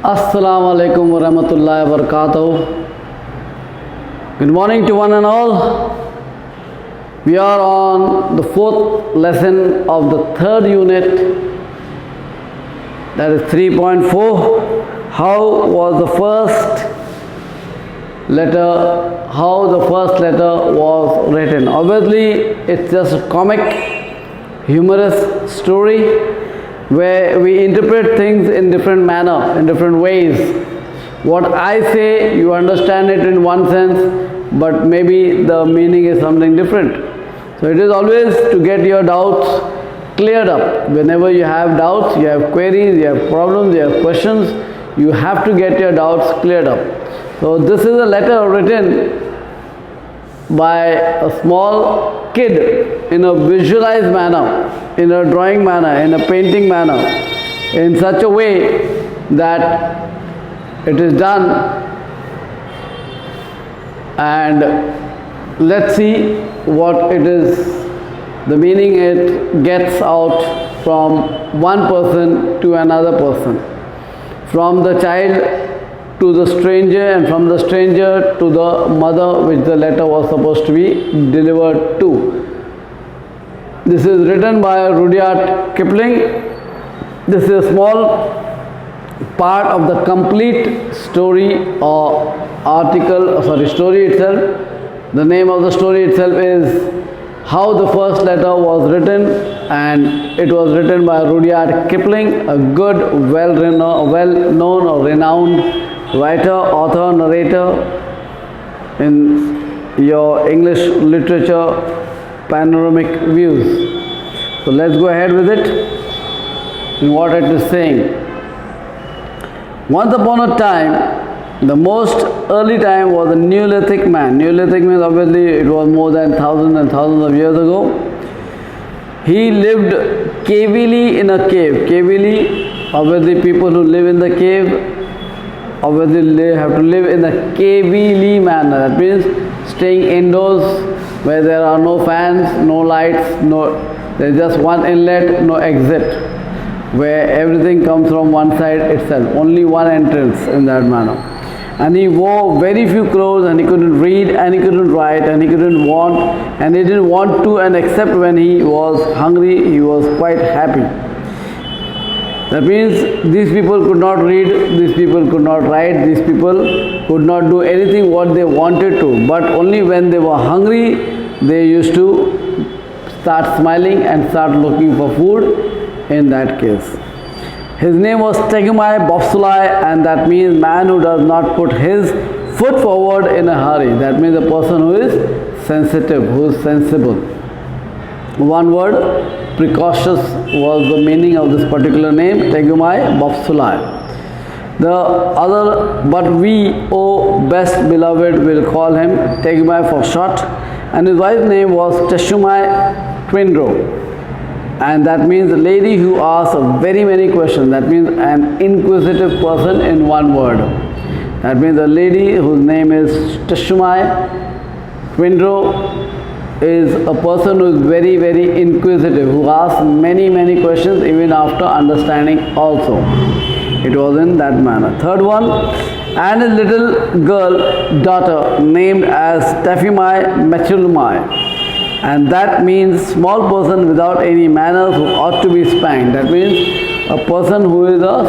Assalamu alaikum wa rahmatullahi wa barakatuh. Good morning to one and all. We are on the fourth lesson of the third unit, that is 3.4. How was the first letter, how the first letter was written. Obviously, it's just a comic, humorous story where we interpret things in different manner, in different ways. What I say, you understand it in one sense, but maybe the meaning is something different. So it is always to get your doubts cleared up. Whenever you have doubts, you have queries, you have problems, you have questions, you have to get your doubts cleared up. So this is a letter written by a small kid in a visualized manner, in a drawing manner, in a painting manner, in such a way that it is done. And let's see what it is, the meaning it gets out from one person to another person, from the child to the stranger, and from the stranger to the mother which the letter was supposed to be delivered to. This is written by Rudyard Kipling. This is a small part of the complete story or story itself. The name of the story itself is How the First Letter Was Written, and it was written by Rudyard Kipling, a good, well-known or renowned writer, author, narrator in your English literature panoramic views. So let's go ahead with it in what it is saying. Once upon a time, the most early time was a Neolithic man. Neolithic means obviously it was more than thousands and thousands of years ago. He lived cavily in a cave. Cavily, obviously people who live in the cave, obviously they have to live in a cavily manner. That means staying indoors where there are no fans, no lights, there's just one inlet, no exit, where everything comes from one side itself, only one entrance in that manner. And he wore very few clothes, and he couldn't read, and he couldn't write, and he couldn't want, and he didn't want to, and except when he was hungry, he was quite happy. That means these people could not read, these people could not write, these people could not do anything what they wanted to, but only when they were hungry, they used to start smiling and start looking for food in that case. His name was Tegumai Bobsulai, and that means man who does not put his foot forward in a hurry. That means a person who is sensitive, who is sensible. One word, precautious, was the meaning of this particular name, Tegumai Bobsulai. The other, but we, O best beloved, will call him Tegumai for short, and his wife's name was Teshumai Twindro. And that means a lady who asks very many questions. That means an inquisitive person in one word. That means a lady whose name is Teshumai Twindro is a person who is very, very inquisitive, who asks many, many questions even after understanding also. It was in that manner. Third one, and a little girl, daughter, named as Tefimai Mechulmai. And that means small person without any manners who ought to be spanked. That means a person who is a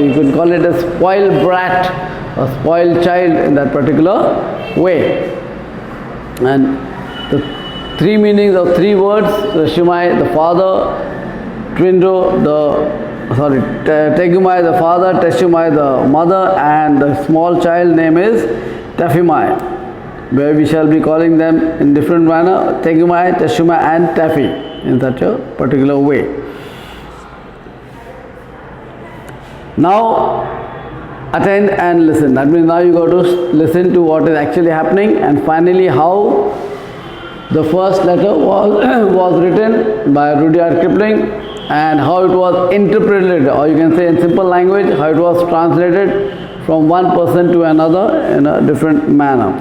you could call it a spoiled brat, a spoiled child in that particular way. And the three meanings of three words, Teshumai the father, Tegumai the father, Teshumai the mother, and the small child name is Tefimai, where we shall be calling them in different manner, Tegumai, Teshumai and Tefi, in such a particular way. Now attend and listen. That means now you got to listen to what is actually happening, and finally how the first letter was written by Rudyard Kipling, and how it was interpreted, or you can say in simple language, how it was translated from one person to another in a different manner.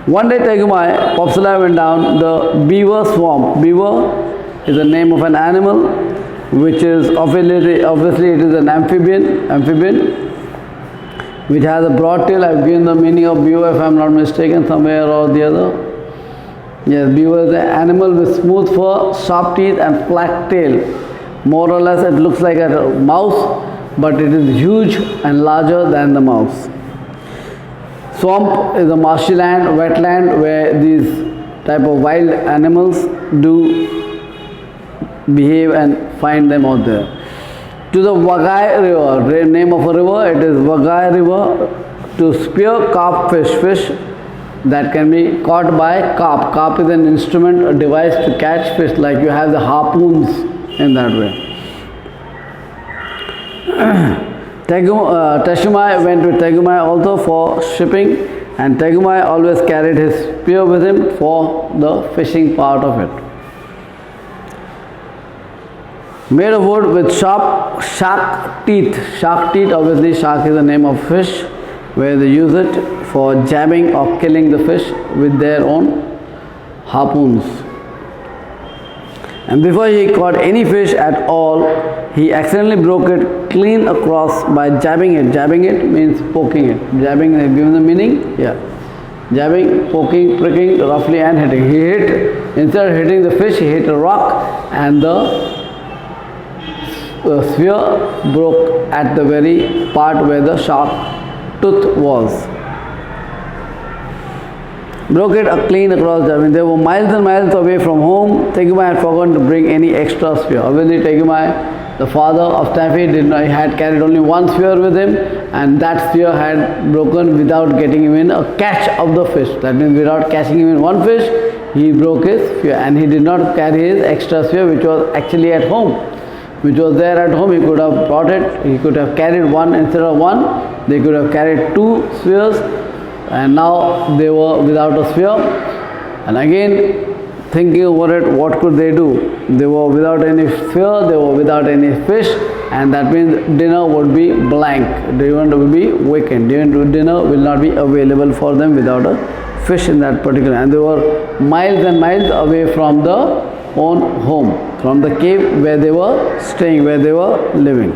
One day Tegumai Bobsulai went down the beaver swamp. Beaver is the name of an animal which is obviously it is an amphibian, which has a broad tail. I've given the meaning of beaver if I'm not mistaken, somewhere or the other. Yes, beaver is an animal with smooth fur, sharp teeth and flat tail. More or less it looks like a mouse, but it is huge and larger than the mouse. Swamp is a marshy land, wetland, where these type of wild animals do behave and find them out there. To the Wagai river, name of a river, it is Wagai river, to spear carp fish that can be caught by carp. Carp is an instrument, a device to catch fish, like you have the harpoons in that way. Teshumai went to Tegumai also for shipping, and Tegumai always carried his spear with him for the fishing part of it. Made of wood with sharp shark teeth. Shark teeth, obviously shark is the name of fish, where they use it for jabbing or killing the fish with their own harpoons. And before he caught any fish at all, he accidentally broke it clean across by jabbing it. Jabbing it means poking it. Jabbing, have given the meaning? Yeah. Jabbing, poking, pricking, roughly and hitting. He hit, instead of hitting the fish, he hit a rock and the sphere broke at the very part where the shark tooth was. Broke it clean across. I mean, they were miles and miles away from home. Tegumai had forgotten to bring any extra spear. Obviously, Tegumai, the father of Taffy, he had carried only one spear with him, and that spear had broken without getting even a catch of the fish. That means without catching even one fish, he broke his spear, and he did not carry his extra spear, which was actually at home. Which was there at home, he could have brought it, he could have carried one instead of one, they could have carried two spears, and now they were without a spear. And again, thinking over it, what could they do? They were without any spear, they were without any fish, and that means dinner would be blank. Dinner would be vacant. Dinner will not be available for them without a fish in that particular. And they were miles and miles away from the own home, from the cave where they were staying, where they were living.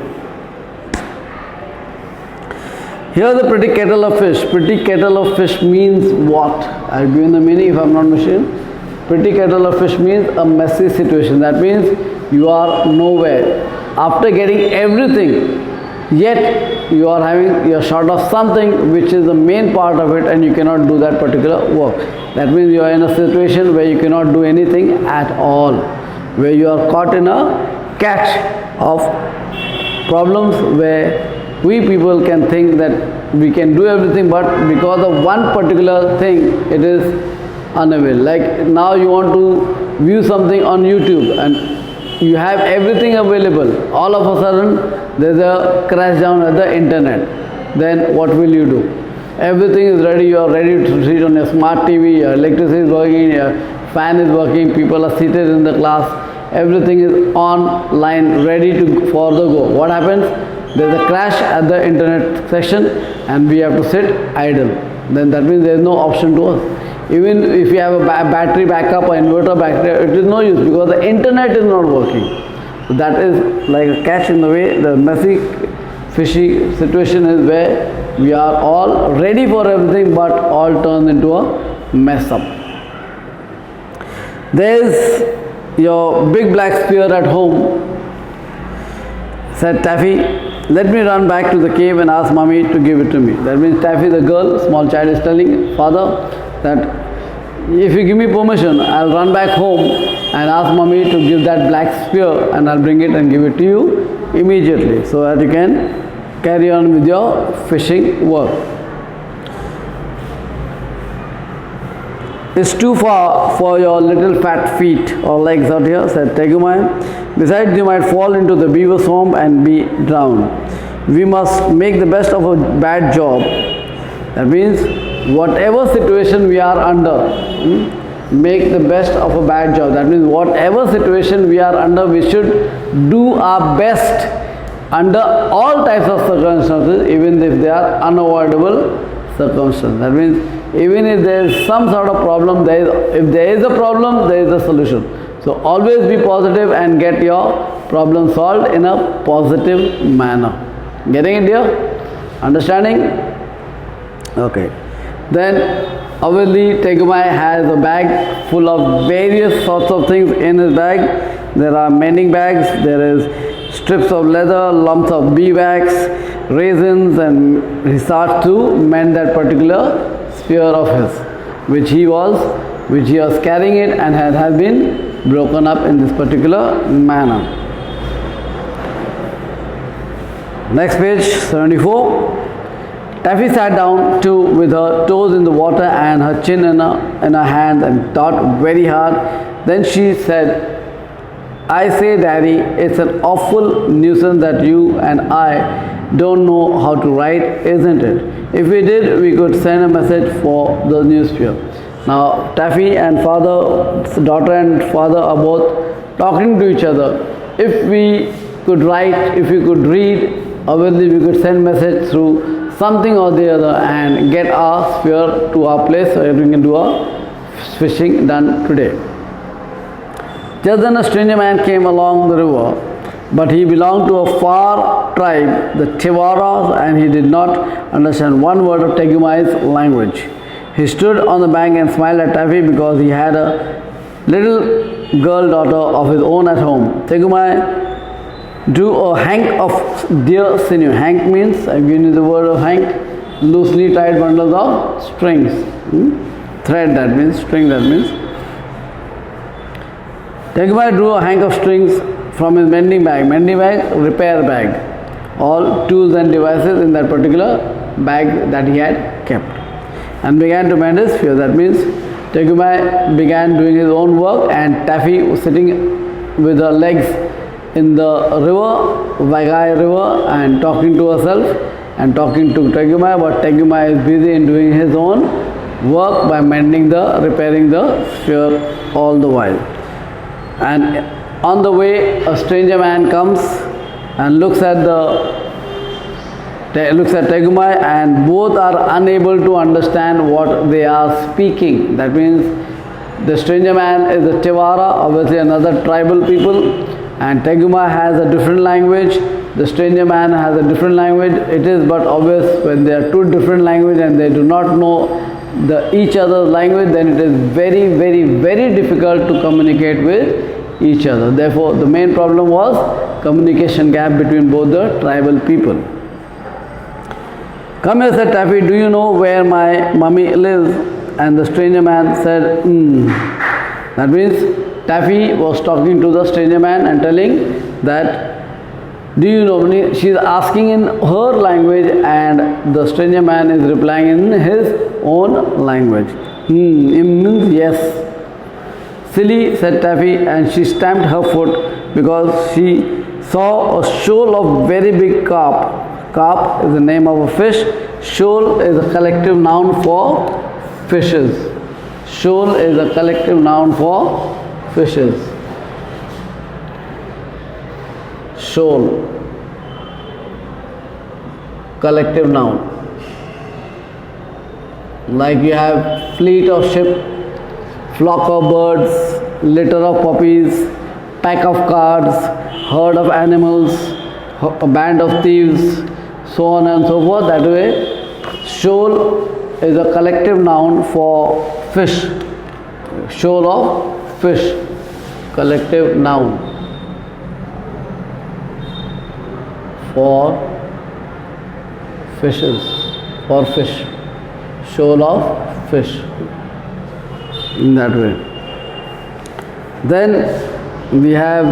Here the pretty kettle of fish. Pretty kettle of fish means what? I've given the meaning if I'm not mistaken. Pretty kettle of fish means a messy situation. That means you are nowhere. After getting everything, yet you are short of something which is the main part of it, and you cannot do that particular work. That means you are in a situation where you cannot do anything at all, where you are caught in a catch of problems, where we people can think that we can do everything, but because of one particular thing, it is unavailable. Like now you want to view something on YouTube and you have everything available. All of a sudden there's a crash down at the internet. Then what will you do? Everything is ready, you are ready to sit on your smart TV, your electricity is working, your fan is working, people are seated in the class, everything is online, ready for the go. What happens? There's a crash at the internet section and we have to sit idle. Then that means there is no option to us. Even if you have a battery backup or inverter backup, it is no use because the internet is not working. So that is like a catch in the way. The messy, fishy situation is where we are all ready for everything, but all turns into a mess up. There is your big black spear at home, said Taffy. Let me run back to the cave and ask mommy to give it to me. That means Taffy, the girl, small child, is telling father that if you give me permission, I'll run back home and ask mommy to give that black spear, and I'll bring it and give it to you immediately so that you can carry on with your fishing work. It's too far for your little fat feet or legs out here, said Tegumai. Besides, you might fall into the beaver swamp and be drowned. We must make the best of a bad job. That means whatever situation we are under, make the best of a bad job. That means whatever situation we are under, we should do our best under all types of circumstances, even if they are unavoidable circumstances. That means even if there is some sort of problem, if there is a problem, there is a solution. So always be positive and get your problem solved in a positive manner. Getting it, dear? Understanding? Okay. Then obviously Tegumai has a bag full of various sorts of things in his bag. There are mending bags, there is strips of leather, lumps of beeswax, raisins, and he starts to mend that particular spear of his, which he was carrying it and had been broken up in this particular manner. Next page, 74. Taffy sat down too with her toes in the water and her chin in her hand and thought very hard. Then she said, I say, Daddy, it's an awful nuisance that you and I don't know how to write, isn't it? If we did, we could send a message for the newspaper. Now, Taffy and daughter and father are both talking to each other. If we could write, if we could read, obviously we could send message through something or the other and get our spear to our place so we can do our fishing done today. Just then a stranger man came along the river, but he belonged to a far tribe, the Tewaras, and he did not understand one word of Tegumai's language. He stood on the bank and smiled at Taffy because he had a little girl daughter of his own at home. Tegumai drew a hank of deer sinew. Hank means, I've given you the word of hank, loosely tied bundles of strings. Thread, that means, string, that means. Tegumai drew a hank of strings from his mending bag, repair bag, all tools and devices in that particular bag that he had kept, and began to mend his spear. That means Tegumai began doing his own work and Taffy was sitting with her legs in the river, Vaigai river, and talking to herself and talking to Tegumai, but Tegumai is busy in doing his own work by repairing the spear all the while. And on the way, a stranger man comes and looks at Tegumai, and both are unable to understand what they are speaking. That means the stranger man is a Tewara, obviously another tribal people, and Tegumai has a different language. The stranger man has a different language. It is but obvious when they are two different languages and they do not know each other's language, then it is very, very, very difficult to communicate with each other. Therefore, the main problem was communication gap between both the tribal people. Come here, said Taffy, do you know where my mummy lives? And the stranger man said, That means Taffy was talking to the stranger man and telling that, do you know, she is asking in her language and the stranger man is replying in his own language. It means yes. Silly, said Taffy, and she stamped her foot because she saw a shoal of very big carp. Carp is the name of a fish. Shoal is a collective noun for fishes. Shoal is a collective noun for fishes. Shoal, collective noun. Like you have fleet of ship, flock of birds, litter of puppies, pack of cards, herd of animals, a band of thieves, so on and so forth. That way, shoal is a collective noun for fish. Shoal of fish, collective noun for fishes, for fish. Shoal of fish, in that way. Then we have,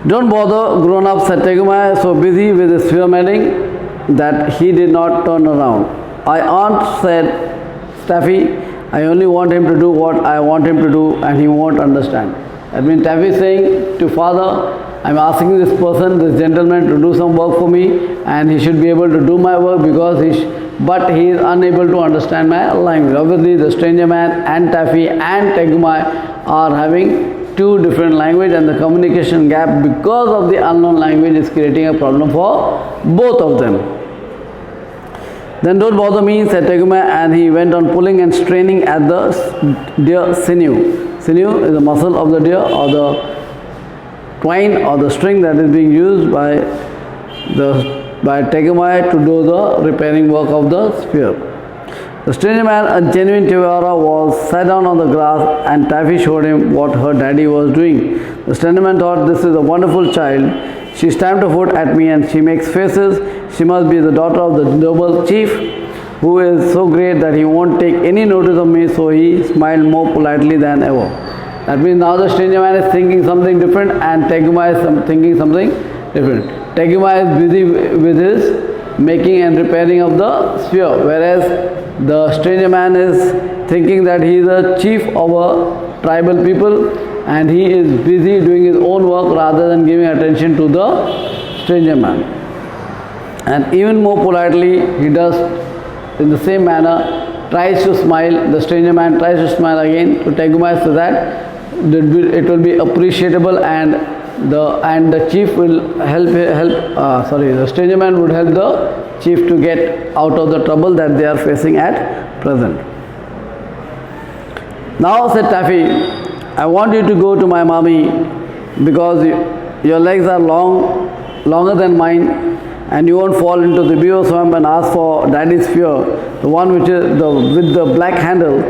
don't bother, grown-up, said Tegumai, so busy with his spear mending that he did not turn around. I aunt, said Taffy, I only want him to do what I want him to do and he won't understand. That means Taffy is saying to father, I'm asking this person, this gentleman, to do some work for me and he should be able to do my work because but he is unable to understand my language. Obviously the stranger man and Taffy and Tegumai are having two different languages, and the communication gap because of the unknown language is creating a problem for both of them. Then don't bother me, said Tegumai, and he went on pulling and straining at the deer sinew. Sinew is the muscle of the deer, or the twine or the string that is being used by the by Tegumai to do the repairing work of the sphere. The stranger man, a genuine Tiwara, was sat down on the grass and Taffy showed him what her daddy was doing. The stranger man thought, this is a wonderful child. She stamped her foot at me and she makes faces. She must be the daughter of the noble chief, who is so great that he won't take any notice of me, so he smiled more politely than ever. That means now the stranger man is thinking something different and Tegumai is thinking something different. Tegumai is busy with his making and repairing of the sphere, whereas the stranger man is thinking that he is a chief of a tribal people and he is busy doing his own work rather than giving attention to the stranger man. And even more politely, he does in the same manner, tries to smile. The stranger man tries to smile again to Tegumai so that it will be appreciable and the chief will the stranger man would help the chief to get out of the trouble that they are facing at present. Now, said Taffy, I want you to go to my mommy because your legs are longer than mine, and you won't fall into the beaver swamp and ask for daddy's spear, the one which is with the black handle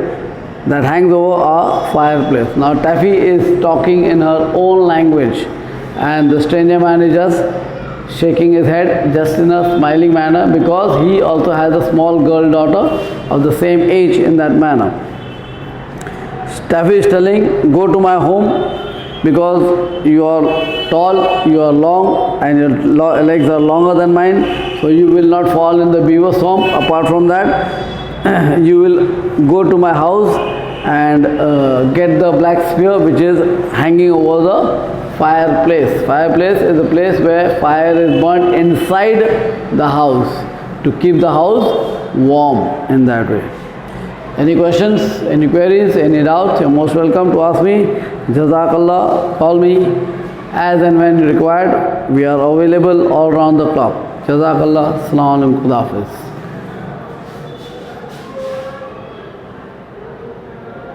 that hangs over our fireplace. Now Taffy is talking in her own language and the stranger man is just shaking his head just in a smiling manner because he also has a small girl daughter of the same age in that manner. Taffy is telling, go to my home because you are tall, you are long and your legs are longer than mine, so you will not fall in the beaver swamp. Apart from that, you will go to my house and get the black spear which is hanging over the fireplace. Fireplace is a place where fire is burnt inside the house to keep the house warm in that way. Any questions, any queries, any doubts, you're most welcome to ask me. Jazakallah, call me as and when required. We are available all around the clock. Jazakallah, Assalamu alaikum, Khuda Hafiz.